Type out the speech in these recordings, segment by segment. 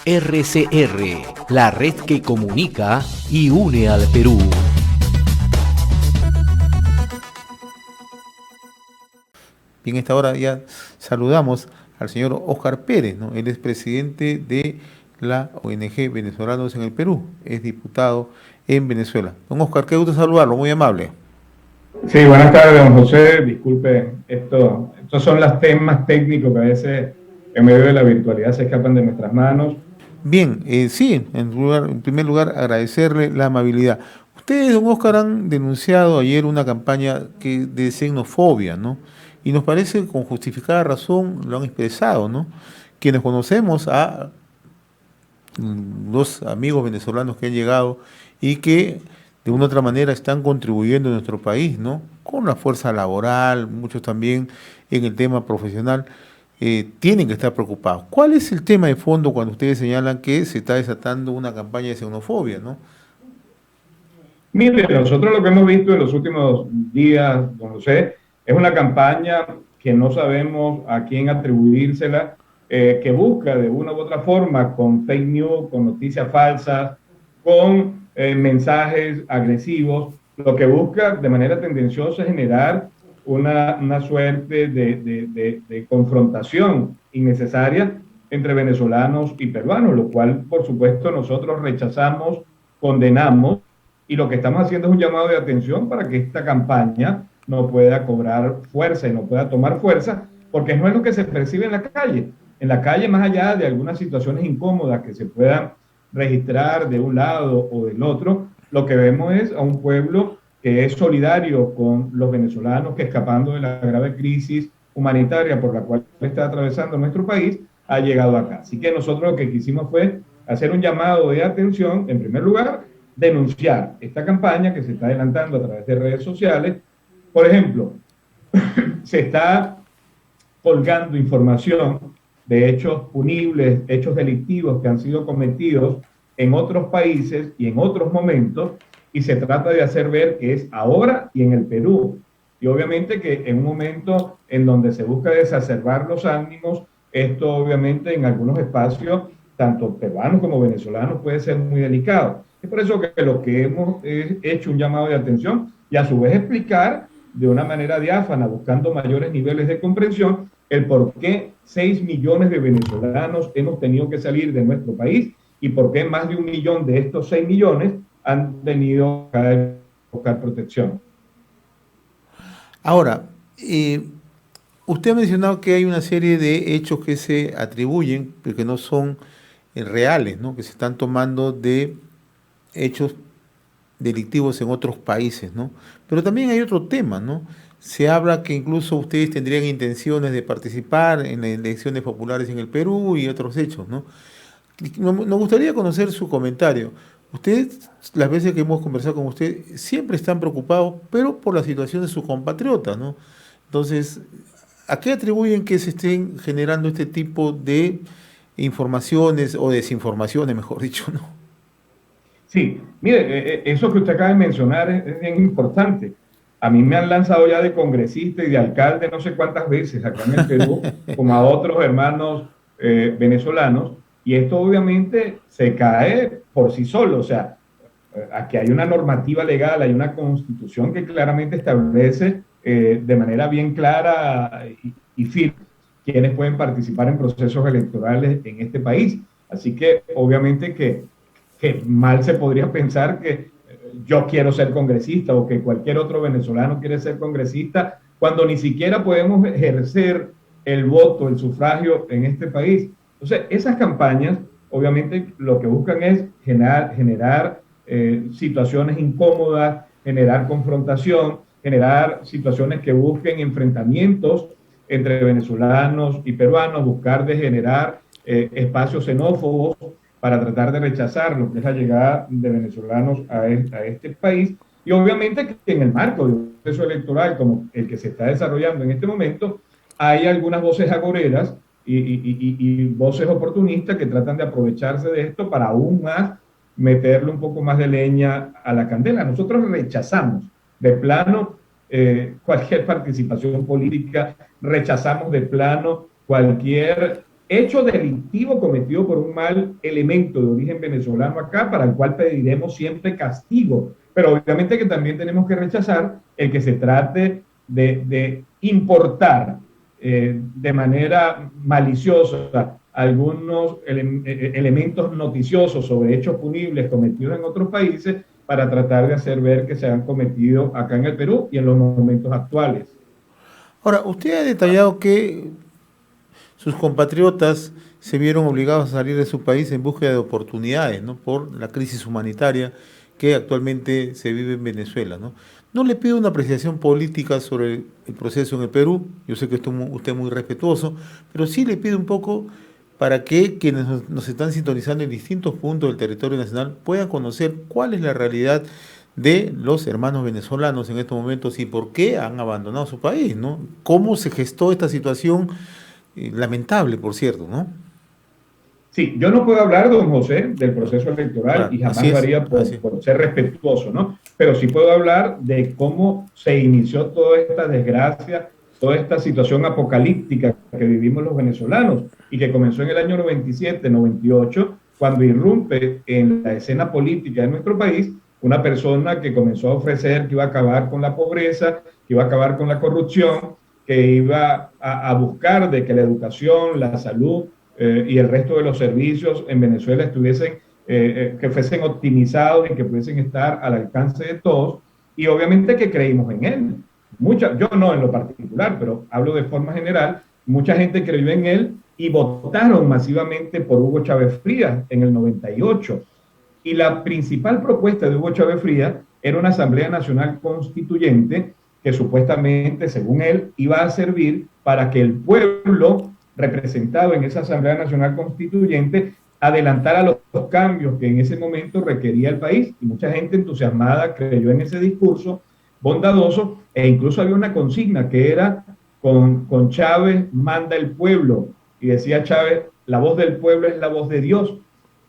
RCR, la red que comunica y une al Perú. Bien, a esta hora ya saludamos al señor Óscar Pérez, ¿no? Él es presidente de la ONG Venezolanos en el Perú, es diputado en Venezuela. Don Óscar, qué gusto saludarlo, muy amable. Sí, buenas tardes, don José. Disculpe, estos son los temas técnicos que a veces en medio de la virtualidad se escapan de nuestras manos. Bien, sí, en primer lugar agradecerle la amabilidad. Ustedes, don Óscar, han denunciado ayer una campaña de xenofobia, ¿no? Y nos parece con justificada razón lo han expresado, ¿no? Quienes conocemos a dos amigos venezolanos que han llegado y que de una u otra manera están contribuyendo en nuestro país, ¿no? Con la fuerza laboral, muchos también en el tema profesional, tienen que estar preocupados. ¿Cuál es el tema de fondo cuando ustedes señalan que se está desatando una campaña de xenofobia, ¿no? Mire, nosotros lo que hemos visto en los últimos días, don José, es una campaña que no sabemos a quién atribuírsela, que busca de una u otra forma, con fake news, con noticias falsas, con mensajes agresivos, lo que busca de manera tendenciosa es generar una suerte de confrontación innecesaria entre venezolanos y peruanos, lo cual, por supuesto, nosotros rechazamos, condenamos, y lo que estamos haciendo es un llamado de atención para que esta campaña no pueda cobrar fuerza y no pueda tomar fuerza, porque no es lo que se percibe en la calle. En la calle, más allá de algunas situaciones incómodas que se puedan registrar de un lado o del otro, lo que vemos es a un pueblo que es solidario con los venezolanos que, escapando de la grave crisis humanitaria por la cual está atravesando nuestro país, ha llegado acá. Así que nosotros lo que quisimos fue hacer un llamado de atención, en primer lugar, denunciar esta campaña que se está adelantando a través de redes sociales. Por ejemplo, se está colgando información de hechos punibles, hechos delictivos que han sido cometidos en otros países y en otros momentos, y se trata de hacer ver que es ahora y en el Perú. Y obviamente que en un momento en donde se busca exacerbar los ánimos, esto obviamente en algunos espacios, tanto peruanos como venezolanos, puede ser muy delicado. Es por eso que lo que hemos hecho un llamado de atención y a su vez explicar de una manera diáfana, buscando mayores niveles de comprensión, el por qué 6 millones de venezolanos hemos tenido que salir de nuestro país y por qué más de 1 millón de estos 6 millones han venido a buscar protección. Ahora, usted ha mencionado que hay una serie de hechos que se atribuyen, pero que no son reales, ¿no? Que se están tomando de hechos delictivos en otros países, ¿no? Pero también hay otro tema, ¿no? Se habla que incluso ustedes tendrían intenciones de participar en las elecciones populares en el Perú y otros hechos, ¿no? Nos gustaría conocer su comentario. Ustedes, las veces que hemos conversado con usted, siempre están preocupados, pero por la situación de sus compatriotas, ¿no? Entonces, ¿a qué atribuyen que se estén generando este tipo de informaciones o desinformaciones, mejor dicho, ¿no? Sí, mire, eso que usted acaba de mencionar es bien importante. A mí me han lanzado ya de congresista y de alcalde no sé cuántas veces acá en el Perú, como a otros hermanos venezolanos, y esto obviamente se cae por sí solo. O sea, aquí hay una normativa legal, hay una constitución que claramente establece de manera bien clara y firme quienes pueden participar en procesos electorales en este país. Así que obviamente que mal se podría pensar que yo quiero ser congresista o que cualquier otro venezolano quiere ser congresista, cuando ni siquiera podemos ejercer el voto, el sufragio en este país. Entonces, esas campañas, obviamente, lo que buscan es generar situaciones incómodas, generar confrontación, generar situaciones que busquen enfrentamientos entre venezolanos y peruanos, buscar de generar espacios xenófobos para tratar de rechazar lo que es la llegada de venezolanos a este país. Y obviamente que en el marco de un proceso electoral como el que se está desarrollando en este momento, hay algunas voces agoreras y voces oportunistas que tratan de aprovecharse de esto para aún más meterle un poco más de leña a la candela. Nosotros rechazamos de plano cualquier participación política, rechazamos de plano cualquier hecho delictivo cometido por un mal elemento de origen venezolano acá, para el cual pediremos siempre castigo. Pero obviamente que también tenemos que rechazar el que se trate de importar de manera maliciosa algunos elementos noticiosos sobre hechos punibles cometidos en otros países para tratar de hacer ver que se han cometido acá en el Perú y en los momentos actuales. Ahora, usted ha detallado que sus compatriotas se vieron obligados a salir de su país en búsqueda de oportunidades, ¿no? Por la crisis humanitaria que actualmente se vive en Venezuela, ¿no? No le pido una apreciación política sobre el proceso en el Perú, yo sé que usted es muy respetuoso, pero sí le pido un poco para que quienes nos están sintonizando en distintos puntos del territorio nacional puedan conocer cuál es la realidad de los hermanos venezolanos en estos momentos y por qué han abandonado su país, ¿no? Cómo se gestó esta situación, lamentable, por cierto, ¿no? Sí, yo no puedo hablar, don José, del proceso electoral, Claro, y jamás así lo es, haría así es. por ser respetuoso, ¿no? Pero sí puedo hablar de cómo se inició toda esta desgracia, toda esta situación apocalíptica que vivimos los venezolanos y que comenzó en el año 97, 98, cuando irrumpe en la escena política de nuestro país una persona que comenzó a ofrecer que iba a acabar con la pobreza, que iba a acabar con la corrupción, que iba a buscar de que la educación, la salud, y el resto de los servicios en Venezuela estuviesen, que fuesen optimizados y que pudiesen estar al alcance de todos. Y obviamente que creímos en él. Yo no en lo particular, pero hablo de forma general. Mucha gente creyó en él y votaron masivamente por Hugo Chávez Frías en el 98. Y la principal propuesta de Hugo Chávez Frías era una Asamblea Nacional Constituyente que supuestamente, según él, iba a servir para que el pueblo representado en esa Asamblea Nacional Constituyente adelantara los cambios que en ese momento requería el país. Y mucha gente entusiasmada creyó en ese discurso bondadoso, e incluso había una consigna que era con Chávez manda el pueblo, y decía Chávez, la voz del pueblo es la voz de Dios.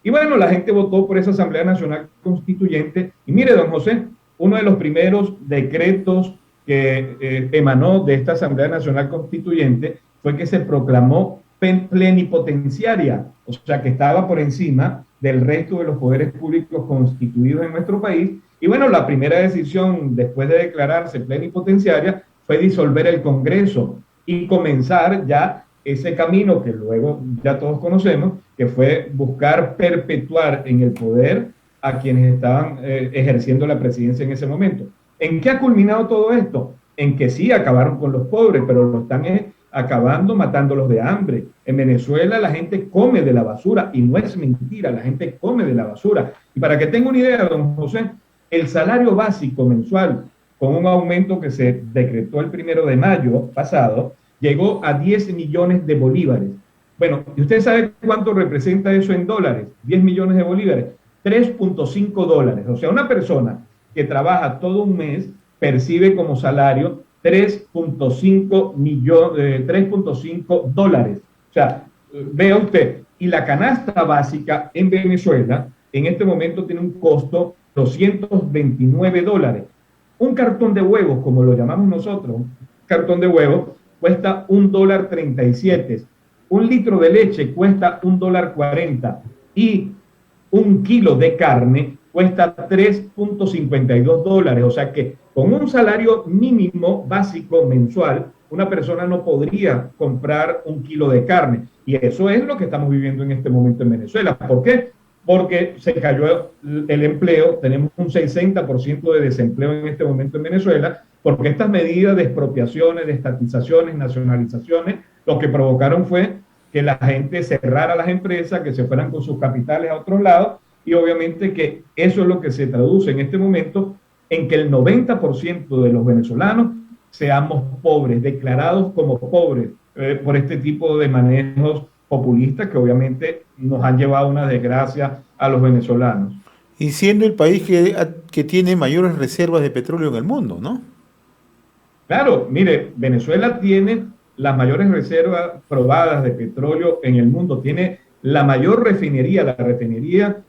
Y bueno, la gente votó por esa Asamblea Nacional Constituyente. Y mire, don José, uno de los primeros decretos que emanó de esta Asamblea Nacional Constituyente fue que se proclamó plenipotenciaria, o sea, que estaba por encima del resto de los poderes públicos constituidos en nuestro país. Y bueno, la primera decisión después de declararse plenipotenciaria fue disolver el Congreso y comenzar ya ese camino que luego ya todos conocemos, que fue buscar perpetuar en el poder a quienes estaban ejerciendo la presidencia en ese momento. ¿En qué ha culminado todo esto? En que sí acabaron con los pobres, pero lo están acabando matándolos de hambre. En Venezuela la gente come de la basura, y no es mentira, la gente come de la basura. Y para que tenga una idea, don José, el salario básico mensual, con un aumento que se decretó el 1 de mayo pasado, llegó a 10 millones de bolívares. Bueno, ¿y usted sabe cuánto representa eso en dólares? 10 millones de bolívares, 3.5 dólares. O sea, una persona que trabaja todo un mes percibe como salario 3.5 dólares. O sea, vea usted, y la canasta básica en Venezuela en este momento tiene un costo de 229 dólares. Un cartón de huevos, como lo llamamos nosotros, un cartón de huevos, cuesta $1.37. Un litro de leche cuesta $1.40. Y un kilo de carne cuesta 3.52 dólares. O sea que con un salario mínimo básico mensual, una persona no podría comprar un kilo de carne. Y eso es lo que estamos viviendo en este momento en Venezuela. ¿Por qué? Porque se cayó el empleo, tenemos un 60% de desempleo en este momento en Venezuela, porque estas medidas de expropiaciones, de estatizaciones, nacionalizaciones, lo que provocaron fue que la gente cerrara las empresas, que se fueran con sus capitales a otros lados, y obviamente que eso es lo que se traduce en este momento en que el 90% de los venezolanos seamos pobres, declarados como pobres, por este tipo de manejos populistas que obviamente nos han llevado a una desgracia a los venezolanos. Y siendo el país que tiene mayores reservas de petróleo en el mundo, ¿no? Claro, mire, Venezuela tiene las mayores reservas probadas de petróleo en el mundo, tiene la mayor refinería, la refinería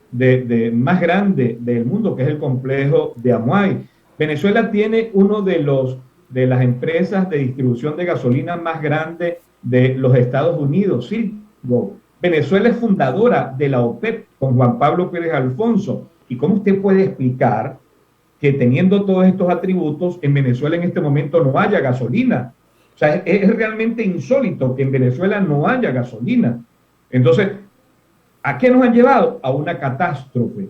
más grande del mundo, que es el complejo de Amuay. Venezuela tiene uno de las empresas de distribución de gasolina más grande de los Estados Unidos, sí, Venezuela es fundadora de la OPEP con Juan Pablo Pérez Alfonso. ¿Y cómo usted puede explicar que teniendo todos estos atributos, en Venezuela en este momento no haya gasolina? O sea, es realmente insólito que en Venezuela no haya gasolina. Entonces, ¿a qué nos han llevado? A una catástrofe.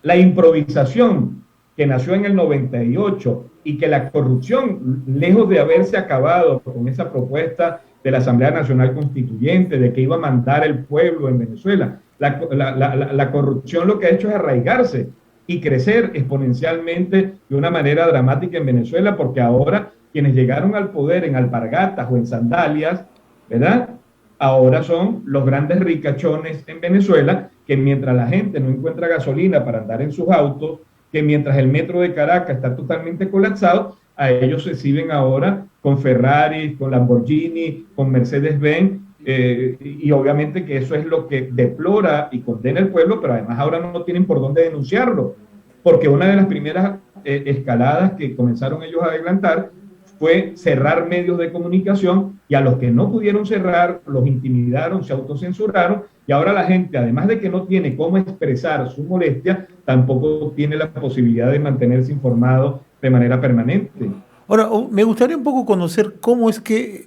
La improvisación que nació en el 98 y que la corrupción, lejos de haberse acabado con esa propuesta de la Asamblea Nacional Constituyente, de que iba a mandar el pueblo en Venezuela, la corrupción lo que ha hecho es arraigarse y crecer exponencialmente de una manera dramática en Venezuela, porque ahora quienes llegaron al poder en alpargatas o en sandalias, ¿verdad? Ahora son los grandes ricachones en Venezuela, que mientras la gente no encuentra gasolina para andar en sus autos, que mientras el metro de Caracas está totalmente colapsado, a ellos se exhiben ahora con Ferrari, con Lamborghini, con Mercedes-Benz, y obviamente que eso es lo que deplora y condena el pueblo, pero además ahora no tienen por dónde denunciarlo, porque una de las primeras escaladas que comenzaron ellos a adelantar fue cerrar medios de comunicación, y a los que no pudieron cerrar los intimidaron, se autocensuraron, y ahora la gente, además de que no tiene cómo expresar su molestia, tampoco tiene la posibilidad de mantenerse informado de manera permanente. Ahora, me gustaría un poco conocer cómo es que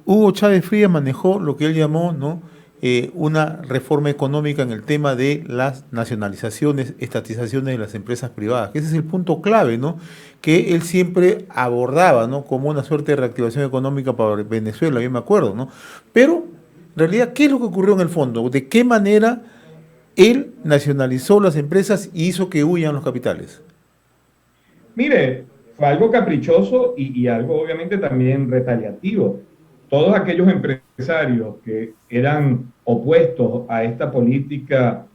Hugo Chávez Frías manejó lo que él llamó, ¿no?, una reforma económica en el tema de las nacionalizaciones, estatizaciones de las empresas privadas, que ese es el punto clave, ¿no?, que él siempre abordaba, ¿no?, como una suerte de reactivación económica para Venezuela, yo me acuerdo, ¿no? Pero, en realidad, ¿qué es lo que ocurrió en el fondo? ¿De qué manera él nacionalizó las empresas y hizo que huyan los capitales? Mire, fue algo caprichoso y algo obviamente también retaliativo. Todos aquellos empresarios que eran opuestos a esta política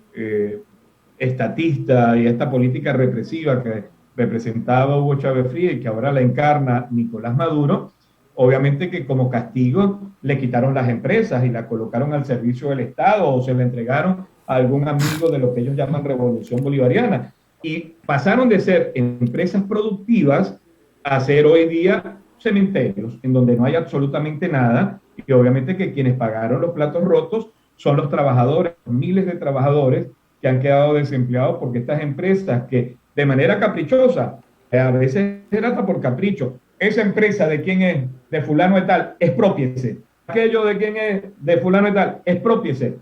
estatista y a esta política represiva que representaba Hugo Chávez Frías y que ahora la encarna Nicolás Maduro, obviamente que como castigo le quitaron las empresas y la colocaron al servicio del Estado o se la entregaron a algún amigo de lo que ellos llaman revolución bolivariana. Y pasaron de ser empresas productivas a ser hoy día cementerios, en donde no hay absolutamente nada, y obviamente que quienes pagaron los platos rotos son los trabajadores, miles de trabajadores que han quedado desempleados porque estas empresas que de manera caprichosa, a veces era hasta por capricho, esa empresa de quién es, de fulano de tal, expropiese, aquello de quién es, de fulano de tal, expropiese,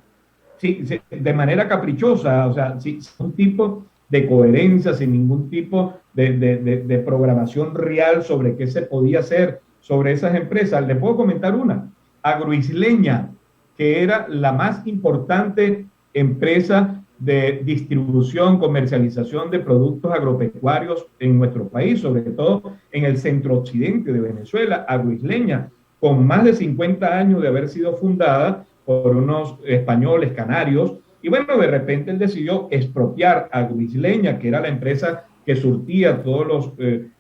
sí, de manera caprichosa, o sea, sin un tipo de coherencia, sin ningún tipo de programación real sobre qué se podía hacer sobre esas empresas. Le puedo comentar una, Agroisleña, que era la más importante empresa de distribución, comercialización de productos agropecuarios en nuestro país, sobre todo en el centro occidente de Venezuela. Agroisleña, con más de 50 años de haber sido fundada por unos españoles canarios, y bueno, de repente él decidió expropiar a Agroisleña, que era la empresa que surtía todos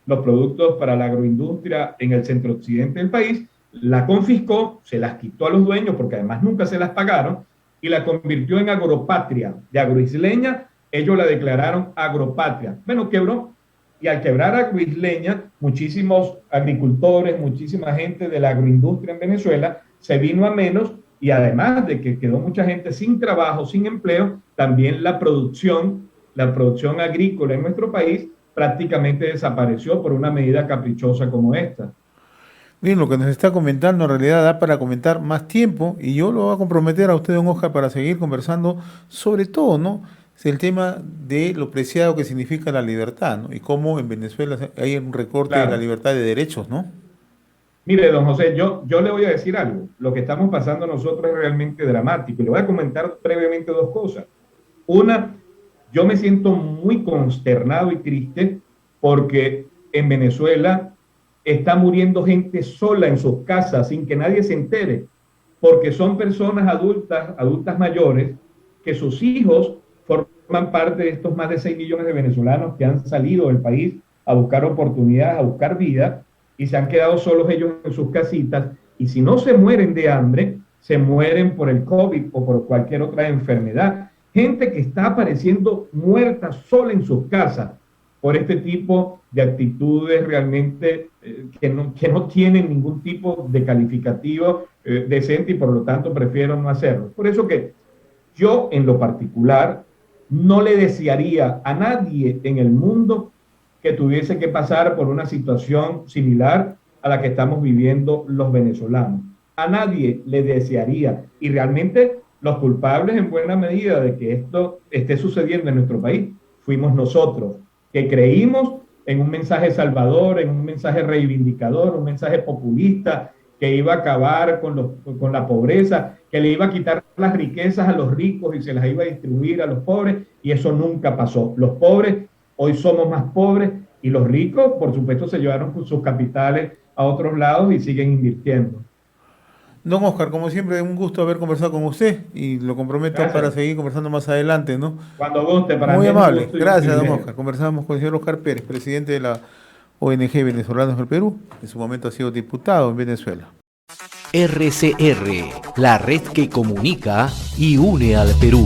los productos para la agroindustria en el centro occidente del país, la confiscó, se las quitó a los dueños porque además nunca se las pagaron, y la convirtió en Agropatria. De Agroisleña, ellos la declararon Agropatria. Bueno, quebró, y al quebrar Agroisleña, muchísimos agricultores, muchísima gente de la agroindustria en Venezuela se vino a menos, y además de que quedó mucha gente sin trabajo, sin empleo, también la producción agrícola en nuestro país prácticamente desapareció por una medida caprichosa como esta. Bien, lo que nos está comentando en realidad da para comentar más tiempo, y yo lo voy a comprometer a usted, don Oscar, para seguir conversando sobre todo, ¿no?, es el tema de lo preciado que significa la libertad, ¿no?, y cómo en Venezuela hay un recorte de la libertad de derechos, ¿no? Mire, don José, yo le voy a decir algo. Lo que estamos pasando nosotros es realmente dramático. Y le voy a comentar brevemente dos cosas. Una, yo me siento muy consternado y triste porque en Venezuela está muriendo gente sola en sus casas sin que nadie se entere, porque son personas adultas mayores, que sus hijos forman parte de estos más de 6 millones de venezolanos que han salido del país a buscar oportunidades, a buscar vida, y se han quedado solos ellos en sus casitas, y si no se mueren de hambre, se mueren por el COVID o por cualquier otra enfermedad. Gente que está apareciendo muerta sola en sus casas. por este tipo de actitudes realmente que no tienen ningún tipo de calificativo decente y por lo tanto prefiero no hacerlo. Por eso que yo en lo particular no le desearía a nadie en el mundo que tuviese que pasar por una situación similar a la que estamos viviendo los venezolanos. A nadie le desearía, y realmente los culpables en buena medida de que esto esté sucediendo en nuestro país fuimos nosotros, que creímos en un mensaje salvador, en un mensaje reivindicador, un mensaje populista que iba a acabar con la pobreza, que le iba a quitar las riquezas a los ricos y se las iba a distribuir a los pobres, y eso nunca pasó. Los pobres hoy somos más pobres y los ricos, por supuesto, se llevaron sus capitales a otros lados y siguen invirtiendo. Don Oscar, como siempre, un gusto haber conversado con usted y lo comprometo Gracias. para seguir conversando más adelante, ¿no? Cuando guste, para Muy mí es un amable. gusto y un Gracias, don privilegio. Oscar. Conversamos con el señor Oscar Pérez, presidente de la ONG Venezolanos del Perú. En su momento ha sido diputado en Venezuela. RCR, la red que comunica y une al Perú.